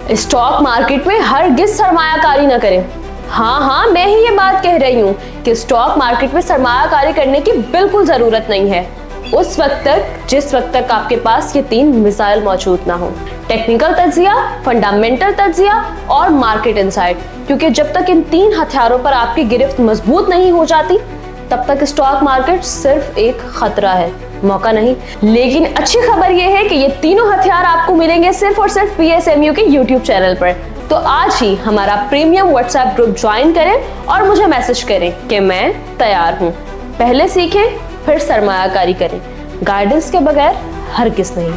Stock market में हरगिज सरमायाकारी न करें। हाँ, मैं ही ये बात कह रही हूँ कि स्टॉक मार्केट में सरमायाकारी करने की बिल्कुल जरूरत नहीं है उस वक्त तक जिस वक्त तक आपके पास ये 3 मिसाइल मौजूद ना हो: टेक्निकल तज्जिया, फंडामेंटल तज्जिया और मार्केट इनसाइट। क्योंकि जब तक इन 3 हथियारों पर आपकी गिरफ्त मजबूत नहीं हो जाती, तब तक स्टॉक मार्केट सिर्फ एक खतरा है, मौका नहीं। लेकिन अच्छी खबर यह है कि ये तीनों हथियार आपको मिलेंगे सिर्फ और सिर्फ PSMU के YouTube चैनल पर। तो आज ही हमारा प्रीमियम व्हाट्सएप ग्रुप ज्वाइन करें और मुझे मैसेज करें कि मैं तैयार हूँ। पहले सीखें, फिर सरमायाकारी करें। गाइडेंस के बगैर हरगिज़ नहीं।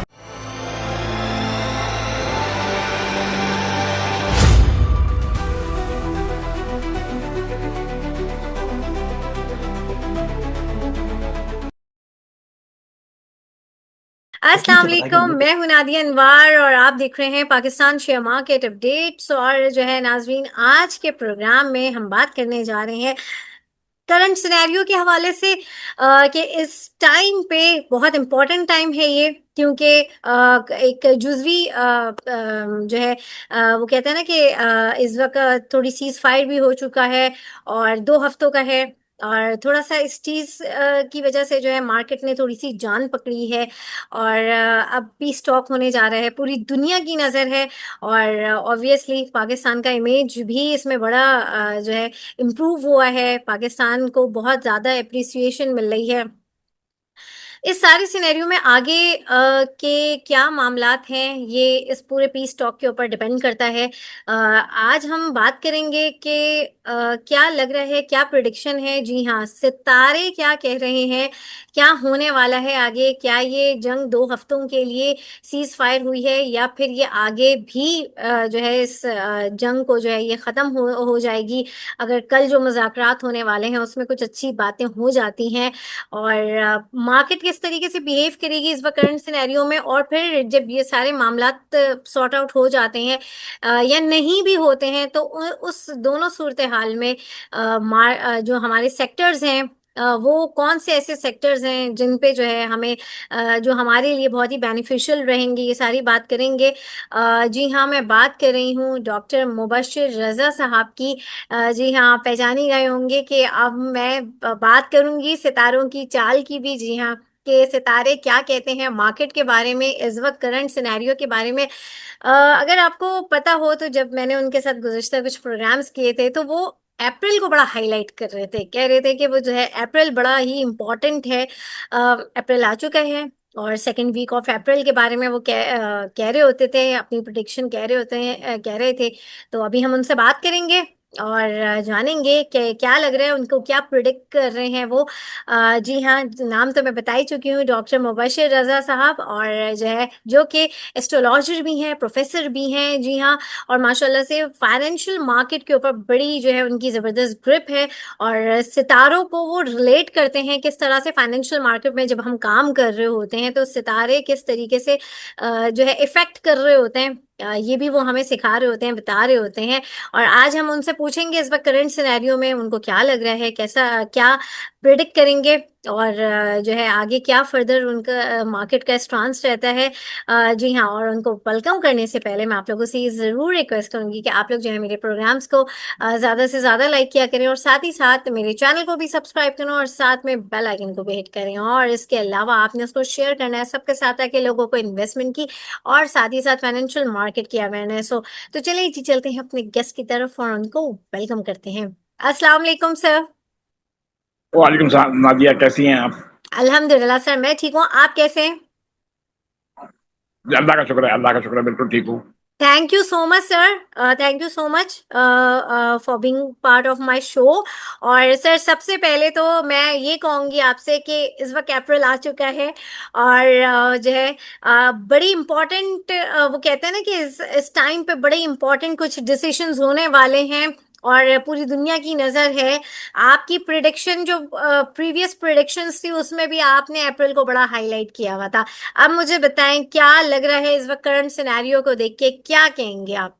अस्सलाम वालेकुम, मैं हूं नादिया अनवर और आप देख रहे हैं पाकिस्तान शेयर मार्केट अपडेट्स। और जो है नाजरीन, आज के प्रोग्राम में हम बात करने जा रहे हैं करंट सिनेरियो के हवाले से कि इस टाइम पे बहुत इम्पोर्टेंट टाइम है ये, क्योंकि एक जुजवी जो है वो कहते हैं ना कि इस वक्त थोड़ी सीज फायर भी हो चुका है और 2 हफ्तों का है। और थोड़ा सा इस चीज़ की वजह से जो है मार्केट ने थोड़ी सी जान पकड़ी है और अब भी स्टॉक होने जा रहा है, पूरी दुनिया की नज़र है। और ऑब्वियसली पाकिस्तान का इमेज भी इसमें बड़ा जो है इम्प्रूव हुआ है, पाकिस्तान को बहुत ज़्यादा एप्रिसिएशन मिल रही है। इस सारे सिनेरियो में आगे के क्या मामलात हैं, ये इस पूरे पीस टॉक के ऊपर डिपेंड करता है। आज हम बात करेंगे कि क्या लग रहा है, क्या प्रिडिक्शन है। जी हाँ, सितारे क्या कह रहे हैं, क्या होने वाला है आगे। क्या ये जंग 2 हफ्तों के लिए सीज फायर हुई है या फिर ये आगे भी जो है इस जंग को जो है ये ख़त्म हो जाएगी अगर कल जो मुज़ाकरात होने वाले हैं उसमें कुछ अच्छी बातें हो जाती हैं। और मार्केट किस तरीके से बिहेव करेगी इस वक्त करंट सिनेरियो में, और फिर जब ये सारे मामलात सॉर्ट आउट हो जाते हैं या नहीं भी होते हैं, तो उस दोनों सूरत हाल में जो हमारे सेक्टर्स हैं वो कौन से ऐसे सेक्टर्स हैं जिन पे जो है हमें जो हमारे लिए बहुत ही बेनिफिशियल रहेंगे, ये सारी बात करेंगे। जी हाँ, मैं बात कर रही हूँ डॉक्टर मुबश्शिर रज़ा साहब की। जी हाँ, आप पहचान ही गए होंगे कि अब मैं बात करूंगी सितारों की चाल की भी। जी हाँ, कि सितारे क्या कहते हैं मार्केट के बारे में, इस वक्त करंट सिनेरियो के बारे में। अगर आपको पता हो तो जब मैंने उनके साथ गुज़िश्ता कुछ प्रोग्राम्स किए थे तो वो अप्रैल को बड़ा हाईलाइट कर रहे थे, कह रहे थे कि वो जो है अप्रैल बड़ा ही इम्पोर्टेंट है। अप्रैल आ चुका है और सेकेंड वीक ऑफ अप्रैल के बारे में वो कह रहे होते थे, अपनी प्रोडिक्शन कह रहे होते हैं, कह रहे थे। तो अभी हम उनसे बात करेंगे और जानेंगे कि क्या लग रहा है उनको, क्या प्रिडिक्ट कर रहे हैं वो। जी हाँ, नाम तो मैं बता ही चुकी हूँ, डॉक्टर मुबश्शिर रज़ा साहब, और जो है जो कि एस्ट्रोलॉजर भी हैं, प्रोफेसर भी हैं। जी हाँ, और माशाल्लाह से फाइनेंशियल मार्केट के ऊपर बड़ी जो है उनकी ज़बरदस्त ग्रिप है और सितारों को वो रिलेट करते हैं किस तरह से फाइनेंशियल मार्केट में जब हम काम कर रहे होते हैं तो सितारे किस तरीके से जो है इफ़ेक्ट कर रहे होते हैं। ये भी वो हमें सिखा रहे होते हैं, बता रहे होते हैं। और आज हम उनसे पूछेंगे इस वक्त करंट सिनेरियो में उनको क्या लग रहा है, कैसा क्या प्रिडिक्ट करेंगे और जो है आगे क्या फर्दर उनका मार्केट का स्टांस रहता है। जी हाँ, और उनको वेलकम करने से पहले मैं आप लोगों से ये ज़रूर रिक्वेस्ट करूँगी कि आप लोग जो है मेरे प्रोग्राम्स को ज़्यादा से ज़्यादा लाइक किया करें और साथ ही साथ मेरे चैनल को भी सब्सक्राइब करें और साथ में बेल आइकन को भी हिट करें। और इसके अलावा आपने उसको शेयर करना है सबके साथ ताकि लोगों को इन्वेस्टमेंट की और साथ ही साथ फाइनेंशियल मार्केट की अवेयरनेस हो। तो चलिए जी, चलते हैं अपने गेस्ट की तरफ और उनको वेलकम करते हैं। अस्सलाम वालेकुम सर। वालेकुम सलाम नादिया, कैसी हैं आप? अल्हम्दुलिल्लाह सर, मैं ठीक हूँ, आप कैसे हैं? अल्लाह का शुक्र है, अल्लाह का शुक्र है, बिल्कुल ठीक हूँ। Thank you so much sir, thank you so much for being part of my show. और सर सबसे पहले तो मैं ये कहूँगी आपसे कि इस वक्त अप्रैल आ चुका है और जो है बड़ी इम्पोर्टेंट वो कहते हैं ना कि इस टाइम पे बड़े इम्पोर्टेंट कुछ डिसीशंस होने वाले हैं और पूरी दुनिया की नज़र है। आपकी प्रिडिक्शन जो प्रीवियस प्रिडिक्शंस थी उसमें भी आपने अप्रैल को बड़ा हाईलाइट किया हुआ था। अब मुझे बताएं क्या लग रहा है इस वक्त करंट सिनेरियो को देख के, क्या कहेंगे आप?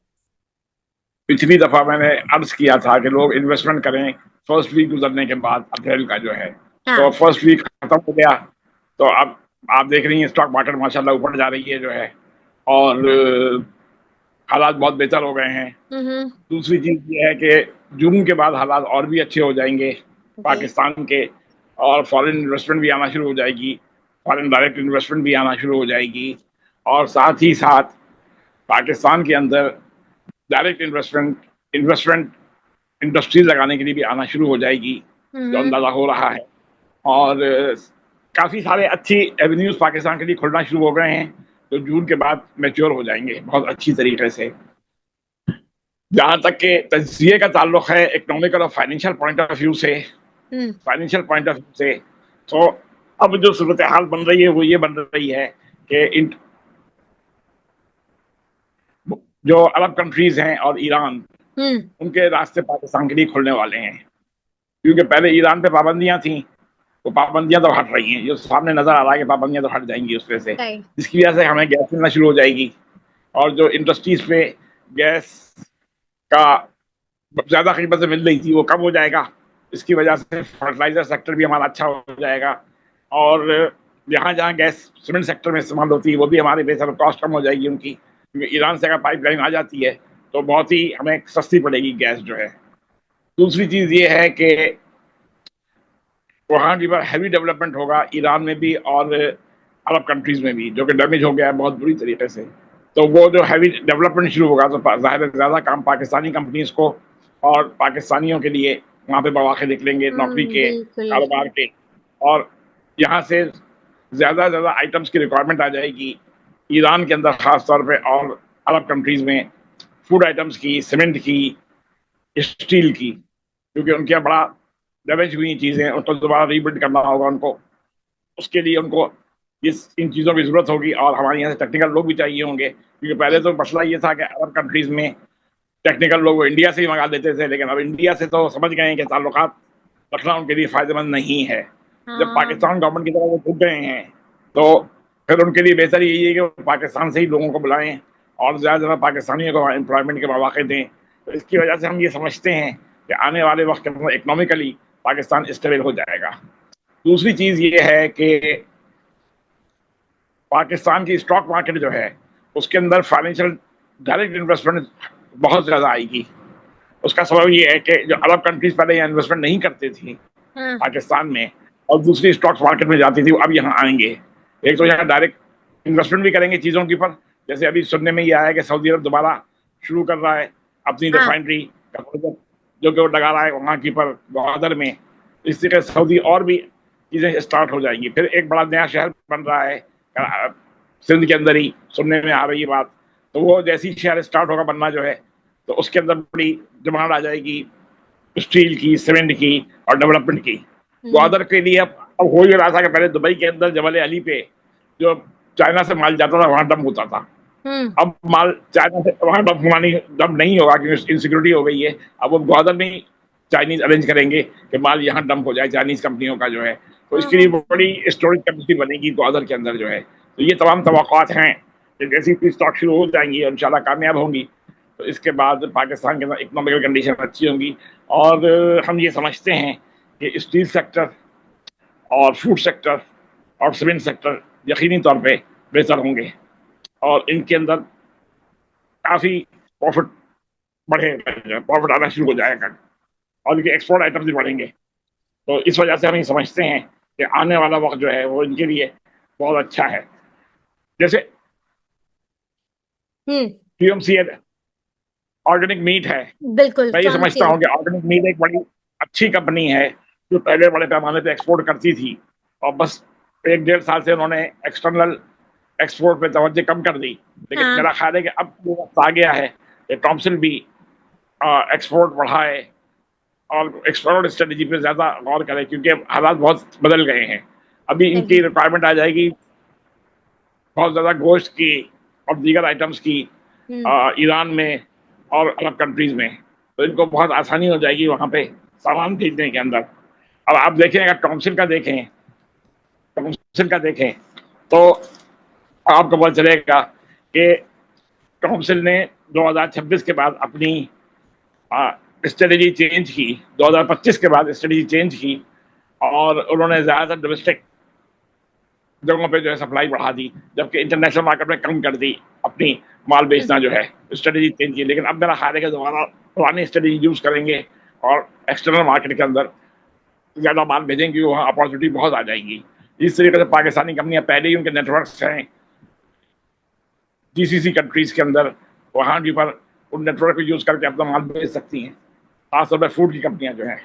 पिछली दफा मैंने अर्ज किया था कि लोग इन्वेस्टमेंट करें फर्स्ट वीक गुजरने के बाद, अप्रैल का जो है। तो हाँ। फर्स्ट वीक खत्म हो गया, तो अब आप देख रही हैं स्टॉक मार्केट माशाल्लाह ऊपर जा रही है जो है। और हालात बहुत बेहतर हो गए हैं। हम्म। दूसरी चीज ये है कि जून के बाद हालात और भी अच्छे हो जाएंगे ओके। पाकिस्तान के, और फॉरेन इन्वेस्टमेंट भी आना शुरू हो जाएगी, फॉरेन डायरेक्ट इन्वेस्टमेंट भी आना शुरू हो जाएगी, और साथ ही साथ पाकिस्तान के अंदर डायरेक्ट इन्वेस्टमेंट इन्वेस्टमेंट इंडस्ट्रीज लगाने के लिए भी आना शुरू हो जाएगी, जो हम्म। अंदाजा हो रहा है। और काफी सारे अच्छी एवेन्यूज पाकिस्तान के लिए खुलना शुरू हो गए हैं, जो जून के बाद मैच्योर हो जाएंगे बहुत अच्छी तरीके से। जहां तक के तजिए का ताल्लुक है इकोनॉमिकल और फाइनेंशियल पॉइंट ऑफ व्यू से, हम्म। तो अब जो सूरत हाल बन रही है वो ये बन रही है कि इन जो अरब कंट्रीज हैं और ईरान, हम्म। उनके रास्ते पाकिस्तान के लिए खुलने वाले हैं। क्योंकि पहले ईरान पे पाबंदियां थी, वो पाबंदियां तो हट रही हैं, जो सामने नजर आ रहा है कि पाबंदियां तो हट जाएंगी उसपे से, राइट। जिसकी वजह से हमें गैस मिलना शुरू हो जाएगी। और जो इंडस्ट्रीज पे गैस का ज्यादा कीमत से मिल रही थी वो कम हो जाएगा, इसकी वजह से फर्टिलाइजर सेक्टर भी हमारा अच्छा हो जाएगा। और जहाँ जहाँ गैस सीमेंट सेक्टर में इस्तेमाल होती है वो भी हमारे बेहतर कॉस्ट कम हो जाएगी उनकी, क्योंकि ईरान से अगर पाइपलाइन आ जाती है तो बहुत ही हमें सस्ती पड़ेगी गैस जो है। दूसरी चीज ये है कि वहाँ की हैवी डेवलपमेंट होगा ईरान में भी और अरब कंट्रीज में भी, जो कि डैमेज हो गया है बहुत बुरी तरीके से। तो वो जो हैवी डेवलपमेंट शुरू होगा तो जाहिर है ज्यादा काम पाकिस्तानी कंपनीज को और पाकिस्तानियों के लिए वहाँ पे मौके निकलेंगे नौकरी के, बिल्कुल। कारोबार के। और यहाँ से ज्यादा आइटम्स की रिक्वायरमेंट आ जाएगी ईरान के अंदर खास तौर पे, और अरब कंट्रीज में फूड आइटम्स की, सीमेंट की, स्टील की, क्योंकि उनके यहाँ बड़ा डैमेज हुई चीजें उनको दोबारा रीबिल्ड करना होगा उनको। उसके लिए उनको इन चीज़ों की जरूरत होगी, और हमारे यहाँ से टेक्निकल लोग भी चाहिए होंगे, क्योंकि पहले तो मसला ये था कि अरब कंट्रीज में टेक्निकल लोग वो इंडिया से ही मंगा लेते थे, लेकिन अब इंडिया से तो समझ गए हैं कि ताल्लुकात रखना उनके लिए फायदेमंद नहीं है। जब हाँ। पाकिस्तान गवर्नमेंट की तरफ वो झुक गए हैं तो फिर उनके लिए बेहतर यही है कि वो पाकिस्तान से ही लोगों को बुलाएं और ज़्यादा पाकिस्तानियों को एम्प्लॉयमेंट के मौके दें। तो इसकी वजह से हम ये समझते हैं कि आने वाले वक्त के अंदर इकोनॉमिकली पाकिस्तान स्टेबल हो जाएगा। दूसरी चीज़ ये है कि पाकिस्तान की स्टॉक मार्केट जो है उसके अंदर फाइनेंशियल डायरेक्ट इन्वेस्टमेंट बहुत ज़्यादा आएगी। उसका सबब ये है कि जो अरब कंट्रीज पहले यहाँ इन्वेस्टमेंट नहीं करते थी हाँ। पाकिस्तान में और दूसरी स्टॉक्स मार्केट में जाती थी, वो अब यहाँ आएंगे। एक तो यहाँ डायरेक्ट इन्वेस्टमेंट भी करेंगे चीज़ों के ऊपर, जैसे अभी सुनने में ये आया कि सऊदी अरब दोबारा शुरू कर रहा है अपनी हाँ। रिफाइनरी का प्रोजेक्ट, जो कि वो लगा रहा है वहाँ की पर ग्वादर में। इस तरीके से सऊदी और भी चीज़ें स्टार्ट हो जाएंगी। फिर एक बड़ा नया शहर बन रहा है सिंध के अंदर ही, सुनने में आ रही है बात। तो वो जैसी शहर स्टार्ट होगा बनना जो है, तो उसके अंदर बड़ी डिमांड आ जाएगी स्टील की, सीमेंट की और डेवलपमेंट की। ग्वादर के लिए अब हो ही रहा था कि पहले दुबई के अंदर जबल अली पे जो चाइना से माल जाता था वहां डंप होता था। अब माल चाइना से वहां डंप नहीं होगा क्योंकि इनसिक्योरिटी हो गई है। अब वो ग्वादर में ही चाइनीज अरेंज करेंगे कि माल यहाँ डंप हो जाए चाइनीज कंपनियों का जो है। तो इसके लिए बड़ी स्टोरेज कैपेसिटी बनेगी ग्वादर के अंदर जो है। तो ये तमाम तवक्कुआत हैं कि जैसी भी स्टॉक शुरू हो जाएंगी और इंशाल्लाह कामयाब होंगी तो इसके बाद पाकिस्तान के अंदर इकोनॉमिकल कंडीशन अच्छी होंगी। और हम ये समझते हैं कि स्टील सेक्टर और फूड सेक्टर और सीमेंट सेक्टर यकीनी तौर पे बेहतर होंगे और इनके अंदर काफ़ी प्रॉफिट प्रॉफिट आना शुरू हो जाएगा और इनके एक्सपोर्ट आइटम्स भी बढ़ेंगे। तो इस वजह से हम ये समझते हैं कि आने वाला वक्त जो है वो इनके लिए बहुत अच्छा है। जैसे टीएमसी ऑर्गेनिक मीट है, बिल्कुल। मैं ये समझता हूँ कि ऑर्गेनिक मीट एक बड़ी अच्छी कंपनी है जो पहले बड़े पैमाने पे एक्सपोर्ट करती थी और बस 1-1.5 साल से उन्होंने एक्सटर्नल एक्सपोर्ट पे तवज्जो कम कर दी। लेकिन हाँ। मेरा ख्याल है कि अब वो वक्त आ गया है कि टॉमसन भी एक्सपोर्ट बढ़ाए और एक्सपोर्ट स्ट्रेटेजी पे ज्यादा गौर करे, क्योंकि हालात बहुत बदल गए हैं। अभी इनकी रिक्वायरमेंट आ जाएगी बहुत ज्यादा गोश्त की और दीगर आइटम्स की ईरान में और अरब कंट्रीज में, तो इनको बहुत आसानी हो जाएगी वहां पे सामान भेजने के अंदर। अब आप देखें अगर टॉमसन का देखें तो आपको पता चलेगा कि टॉमसन ने 2026 के बाद अपनी स्ट्रेटेजी चेंज की, 2025 के बाद स्ट्रेटेजी चेंज की और उन्होंने ज़्यादातर डोमेस्टिक जगहों पे जो है सप्लाई बढ़ा दी, जबकि इंटरनेशनल मार्केट में कम कर दी। अब अपनी माल बेचना जो है स्ट्रेटेजी चेंज की, लेकिन अब मेरा ख्याल है कि दोबारा पुरानी स्ट्रेटेजी यूज करेंगे और एक्सटर्नल मार्केट के अंदर ज्यादा माल भेजेंगे, वहाँ अपॉर्चुनिटी बहुत आ जाएगी। इस तरीके से पाकिस्तानी कंपनियां पहले ही उनके नेटवर्क्स हैं जीसीसी कंट्रीज के अंदर, वहां की पर उन नेटवर्क को यूज करके अपना माल बेच सकती हैं। खासतौर पर फूड की कंपनियां जो हैं,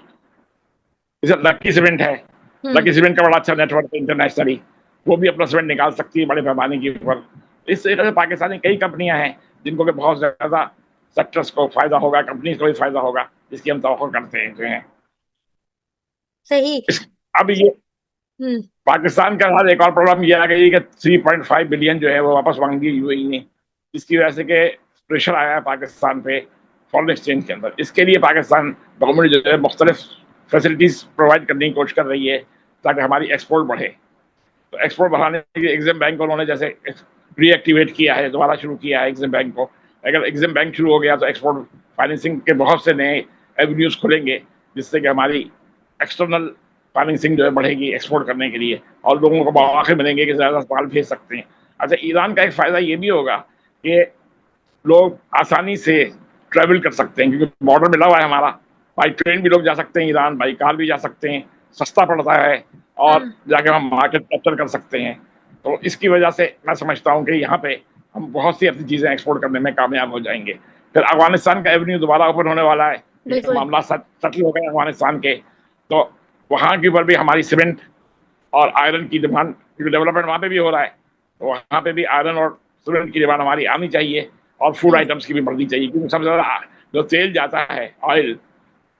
जैसे लकी सीमेंट है, लकी सीमेंट का बड़ा अच्छा नेटवर्क है इंटरनेशनली, वो भी अपना सीमेंट निकाल सकती है बड़े पैमाने के ऊपर। इस तरीके से पाकिस्तानी कई कंपनियां हैं जिनको कि बहुत ज्यादा सेक्टर्स को फायदा होगा, कंपनीज को भी फायदा होगा, जिसकी हम तवक्को करते हैं जो है। सही। अब ये हम्म पाकिस्तान का साथ एक और प्रॉब्लम यह आ गई कि 3.5 बिलियन जो है वो वापस मांग दी यूएई ने, जिसकी वजह से कि प्रेशर आया है पाकिस्तान पे फॉरेन एक्सचेंज के अंदर। इसके लिए पाकिस्तान गवर्नमेंट जो है मुख्तलिफ फैसिलिटीज प्रोवाइड करने की कोशिश कर रही है ताकि हमारी एक्सपोर्ट बढ़े। तो एक्सपोर्ट बढ़ाने के लिए एग्जिम बैंक को उन्होंने जैसे रीएक्टिवेट किया है, दोबारा शुरू किया है एग्जिम बैंक को। अगर एग्जिम बैंक शुरू हो गया तो एक्सपोर्ट फाइनेंसिंग के बहुत से नए एवेन्यूज खुलेंगे, जिससे कि हमारी एक्सटर्नल फाइनेंसिंग जो है बढ़ेगी एक्सपोर्ट करने के लिए, और लोगों को मौके मिलेंगे कि ज़्यादा माल भेज सकते हैं। अच्छा, ईरान का एक फ़ायदा ये भी होगा कि लोग आसानी से ट्रैवल कर सकते हैं, क्योंकि बॉर्डर मिला हुआ है हमारा। बाई ट्रेन भी लोग जा सकते हैं ईरान, बाई कार भी जा सकते हैं, सस्ता पड़ता है, और जाके हम मार्केट कैप्चर कर सकते हैं। तो इसकी वजह से मैं समझता हूँ कि यहाँ पे हम बहुत सी अपनी चीज़ें एक्सपोर्ट करने में कामयाब हो जाएंगे। फिर अफगानिस्तान का एवेन्यू दोबारा ओपन होने वाला है, मामला सेटल हो गए अफगानिस्तान के, तो वहाँ के ऊपर भी हमारी सीमेंट और आयरन की डिमांड, क्योंकि डेवलपमेंट वहाँ पे भी हो रहा है, तो वहाँ पे भी आयरन और सीमेंट की डिमांड हमारी आनी चाहिए, और फूड आइटम्स की भी बढ़नी चाहिए। क्योंकि सबसे ज़्यादा जो तेल जाता है, ऑयल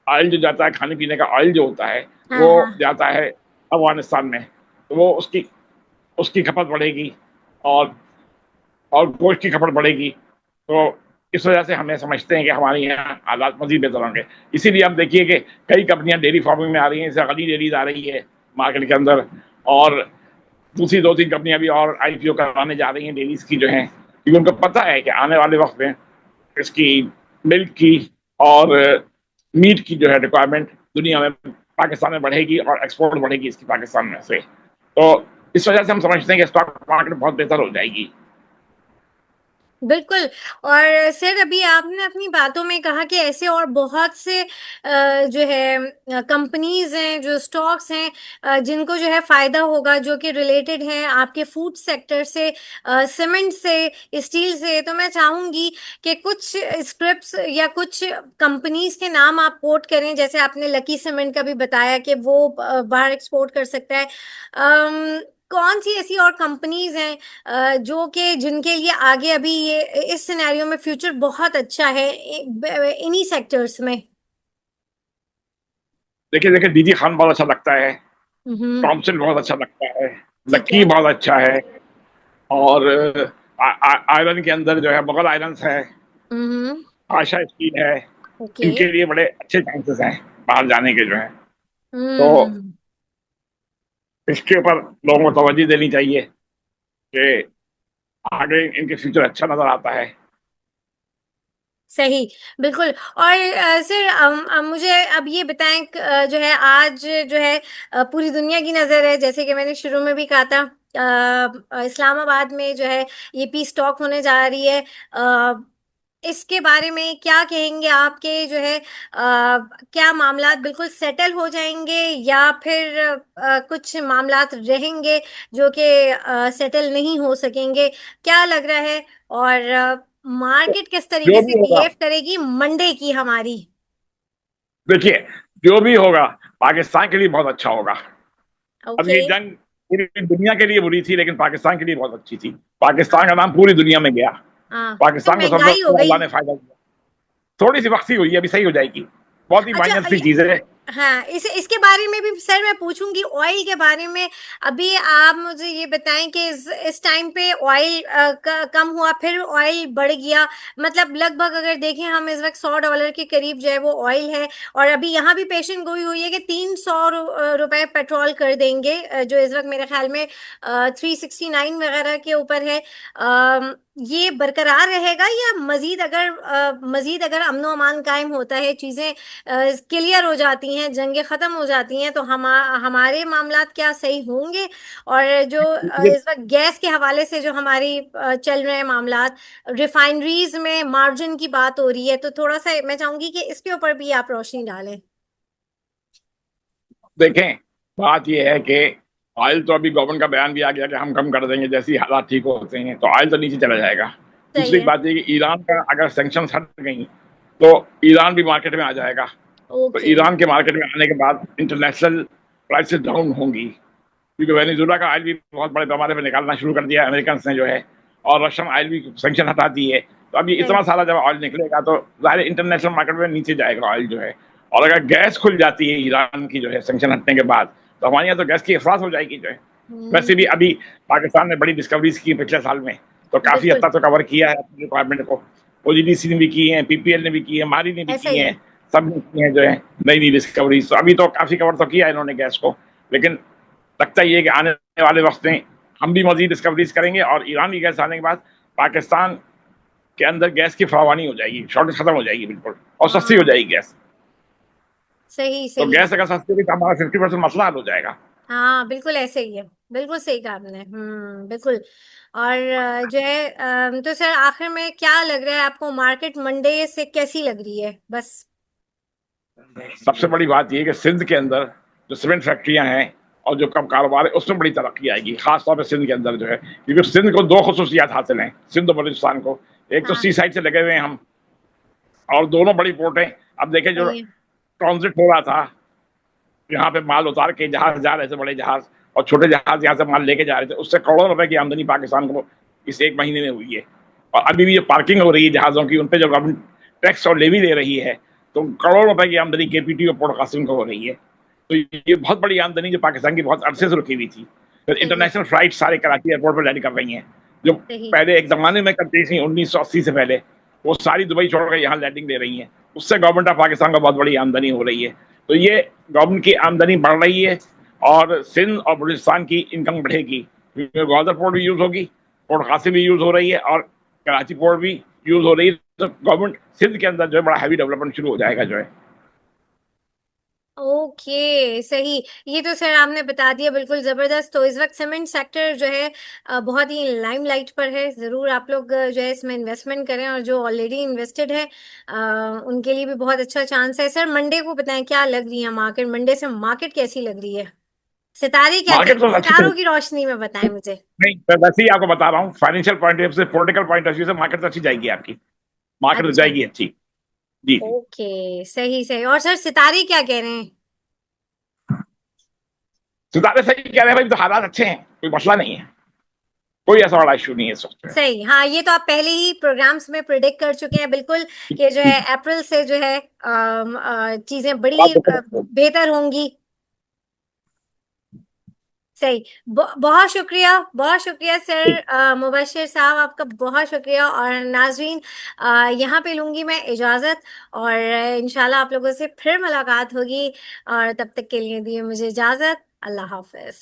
ऑयल जो जाता है, खाने पीने का ऑयल जो होता है, वो जाता है अफगानिस्तान में, तो वो उसकी उसकी खपत बढ़ेगी, और गोश्त की खपत बढ़ेगी। तो इस वजह से हमें समझते हैं कि हमारे यहाँ हालात मजीद बेहतर होंगे। इसीलिए आप देखिए कि कई कंपनियां डेयरी फार्मिंग में आ रही हैं, जैसे अली डेयरीज आ रही है मार्केट के अंदर, और दूसरी 2-3 कंपनियां भी और आईपीओ करवाने जा रही हैं डेयरीज की जो हैं, क्योंकि उनको पता है कि आने वाले वक्त में इसकी मिल्क की और मीट की जो है रिक्वायरमेंट दुनिया में, पाकिस्तान में बढ़ेगी, और एक्सपोर्ट बढ़ेगी इसकी पाकिस्तान में से। तो इस वजह से हम समझते हैं कि स्टॉक मार्केट बहुत बेहतर हो जाएगी। बिल्कुल। और सर, अभी आपने अपनी बातों में कहा कि ऐसे और बहुत से जो है कंपनीज हैं, जो स्टॉक्स हैं, जिनको जो है फायदा होगा, जो कि रिलेटेड हैं आपके फूड सेक्टर से, सीमेंट से, स्टील से। तो मैं चाहूंगी कि कुछ स्क्रिप्ट्स या कुछ कंपनीज के नाम आप कोट करें। जैसे आपने लकी सीमेंट का भी बताया कि वो बाहर एक्सपोर्ट कर सकता है। कौन सी ऐसी और कंपनीज हैं जो कि जिनके लिए आगे अभी ये इस सिनेरियो में फ्यूचर बहुत अच्छा है इन्हीं सेक्टर्स में? देखिए देखिए, डीजी खान बहुत अच्छा लगता है, हम्म। टॉमसन बहुत अच्छा लगता है, ठीक लक्की है। बहुत अच्छा है, और आयरन के अंदर जो है मुगल आयरन्स है, हम्म। आशा स्टील है। ओके। इनके लिए बड़े अच्छे चांसेस हैं बाहर जाने के जो है। तो हम्म। इसके ऊपर लोगों को तवज्जो देनी चाहिए कि आगे इनके फ्यूचर अच्छा नजर आता है। सही। बिल्कुल। और सर, मुझे अब ये बताएं जो है आज जो है पूरी दुनिया की नज़र है, जैसे कि मैंने शुरू में भी कहा था, इस्लामाबाद में जो है ये पीस टॉक होने जा रही है। इसके बारे में क्या कहेंगे आपके जो है क्या मामलात बिल्कुल सेटल हो जाएंगे, या फिर कुछ मामलात रहेंगे जो कि सेटल नहीं हो सकेंगे? क्या लग रहा है? और मार्केट किस तरीके जो से भी होगा, बिहेव करेगी मंडे की हमारी? देखिए, जो भी होगा पाकिस्तान के लिए बहुत अच्छा होगा। अब ओके। ये जंग पूरी दुनिया के लिए बुरी थी, लेकिन पाकिस्तान के लिए बहुत अच्छी थी। पाकिस्तान का नाम पूरी दुनिया में गया, हाँ, तो पाकिस्तान को सबसे महंगाई हो ज्यादा गई। अल्लाह ने फायदा दिया। थोड़ी सी वक्ती हुई है, अभी सही हो जाएगी, बहुत ही अच्छा, माइनर सी चीज है। हाँ, इसके बारे में भी सर मैं पूछूंगी, ऑयल के बारे में। अभी आप मुझे ये बताएं कि इस टाइम पे ऑयल कम हुआ, फिर ऑयल बढ़ गया। मतलब लगभग अगर देखें हम इस वक्त $100 के करीब जो है वो ऑयल है। और अभी यहाँ भी पेशन गोई हुई है कि 300 रुपए पेट्रोल कर देंगे, जो इस वक्त मेरे ख्याल में 369 वगैरह के ऊपर है। ये बरकरार रहेगा या मजीद अगर अमनो अमान कायम होता है, चीजें क्लियर हो जाती हैं, जंगें खत्म हो जाती हैं, तो हमारे मामलात क्या सही होंगे? और जो ये इस वक्त गैस के हवाले से जो हमारी चल रहे हैं मामलात, रिफाइनरीज में मार्जिन की बात हो रही है, तो थोड़ा सा मैं चाहूंगी कि इसके ऊपर भी आप रोशनी डालें। देखें, बात यह है कि ऑयल तो अभी गवर्नमेंट का बयान भी आ गया कि हम कम कर देंगे जैसे ही हालात ठीक होते हैं, तो ऑयल तो नीचे चला जाएगा। सही दूसरी है। बात यह कि ईरान का अगर सैंक्शन हट गई तो ईरान भी मार्केट में आ जाएगा। तो ओके। ईरान के मार्केट में आने के बाद इंटरनेशनल प्राइसेस डाउन होंगी, क्योंकि वेनेजुला का ऑयल भी बहुत बड़े पैमाने पर निकालना शुरू कर दिया है अमेरिकन ने जो है, और रशियन ऑयल भी सैंक्शन हटा दी है। तो अभी सही। इतना सारा जब ऑयल निकलेगा तो ज़ाहिर इंटरनेशनल मार्केट में नीचे जाएगा ऑयल जो है। और अगर गैस खुल जाती है ईरान की जो है सैंक्शन हटने के बाद, तो हमारे यहाँ तो गैस की अफवाह हो जाएगी जो है। वैसे भी हम्म। अभी पाकिस्तान ने बड़ी डिस्कवरीज की पिछले साल में, तो काफी हद बिल्कुल तक तो कवर किया है अपनी रिक्वायरमेंट को। ओजीडीसी ने भी की है, पीपीएल ने भी की है, मारी ने भी ऐसा की ही है, है। सब ने की है जो है नई नई डिस्कवरीज। तो अभी तो काफी कवर तो किया है इन्होंने गैस को, लेकिन लगता ही है कि आने वाले वक्त में हम भी मजीद डिस्कवरीज करेंगे, और ईरान की गैस आने के बाद पाकिस्तान के अंदर गैस की फरावानी हो जाएगी, शॉर्टेज खत्म हो जाएगी बिल्कुल, और सस्ती हो हाँ। जाएगी गैस। सही तो सही। गैस अगर सस्ती हुई तो हमारा 50% मसला हल हो जाएगा। हाँ बिल्कुल ऐसे ही है। बिल्कुल सही कहा आपने। बिल्कुल। और जो है तो सर आखिर में क्या लग रहा है आपको, मार्केट मंडे से कैसी लग रही है बस? सबसे बड़ी बात यह है कि सिंध के अंदर जो सीमेंट फैक्ट्रियां हैं और जो कम कारोबार है उसमें बड़ी तरक्की आएगी, खासतौर पर सिंध के अंदर जो है, क्योंकि सिंध को दो खसूसियात हासिल हैं, सिंध और बलूचिस्तान को। एक तो हाँ। सी साइड से लगे हुए हैं हम, और दोनों बड़ी पोर्ट हैं। अब देखें, जो सही है। ट्रांजिट हो रहा था, यहाँ पे माल उतार के जहाज जा रहे थे, बड़े जहाज और छोटे जहाज यहाँ से माल लेके जा रहे थे, उससे करोड़ों रुपए की आमदनी पाकिस्तान को इस एक महीने में हुई है। और अभी भी जो पार्किंग हो रही है जहाजों की, उन पर जो गवर्नमेंट टैक्स और लेवी दे रही है, तो करोड़ों रुपए की आमदनी केपीटी और पोर्ट कासिम को हो रही है। तो ये बहुत बड़ी आमदनी जो पाकिस्तान की बहुत अरसे से रुकी हुई थी। फिर सही है। इंटरनेशनल फ्लाइट सारे कराची एयरपोर्ट पर लैंड कर रही हैं, जो सही। पहले एक जमाने में करती थी 1980 से पहले, वो सारी दुबई छोड़ कर यहाँ लैंडिंग दे रही हैं। उससे गवर्नमेंट ऑफ पाकिस्तान को बहुत बड़ी आमदनी हो रही है। तो ये गवर्नमेंट की आमदनी बढ़ रही है, और सिंध और बलूचिस्तान की इनकम बढ़ेगी, क्योंकि ग्वादर पोर्ट भी यूज होगी, पोर्ट कासिम भी यूज हो रही है, और कराची पोर्ट भी यूज हो रही है। तो गवर्नमेंट सिंध के अंदर जो है बड़ा हैवी डेवलपमेंट शुरू हो जाएगा जो है। ओके। सही। ये तो सर आपने बता दिया, बिल्कुल जबरदस्त। तो इस वक्त सीमेंट सेक्टर जो है बहुत ही लाइमलाइट पर है। जरूर आप लोग जो है इसमें इन्वेस्टमेंट करें, और जो ऑलरेडी इन्वेस्टेड है उनके लिए भी बहुत अच्छा चांस है। सर मंडे को बताएं क्या लग रही है मार्केट, मंडे से मार्केट कैसी लग रही है? सितारे क्या कह मार्केट रहे तो हैं? अच्छी सितारों की रोशनी में बताएं मुझे। नहीं, मैं वैसे ही आपको बता रहा हूँ, फाइनेंशियल पॉइंट ऑफ व्यू से, पॉलिटिकल पॉइंट ऑफ व्यू से मार्केट तो अच्छी जाएगी आपकी, मार्केट तो अच्छा। जाएगी अच्छी। जी जी। ओके। सही सही। और सर सितारे क्या कह रहे हैं? सितारे सही कह रहे हैं भाई, तो हालात अच्छे हैं, कोई मसला नहीं है, कोई ऐसा बड़ा इशू नहीं है इस वक्त। सही। हाँ ये तो आप पहले ही प्रोग्राम्स में प्रिडिक्ट कर चुके हैं बिल्कुल, कि जो है अप्रैल से जो है चीजें बड़ी बेहतर होंगी। सही। बहुत शुक्रिया सर मुबशिर साहब, आपका बहुत शुक्रिया। और नाजरीन यहाँ पे लूंगी मैं इजाज़त, और इंशाल्लाह आप लोगों से फिर मुलाकात होगी। और तब तक के लिए दिए मुझे इजाज़त। अल्लाह हाफिज।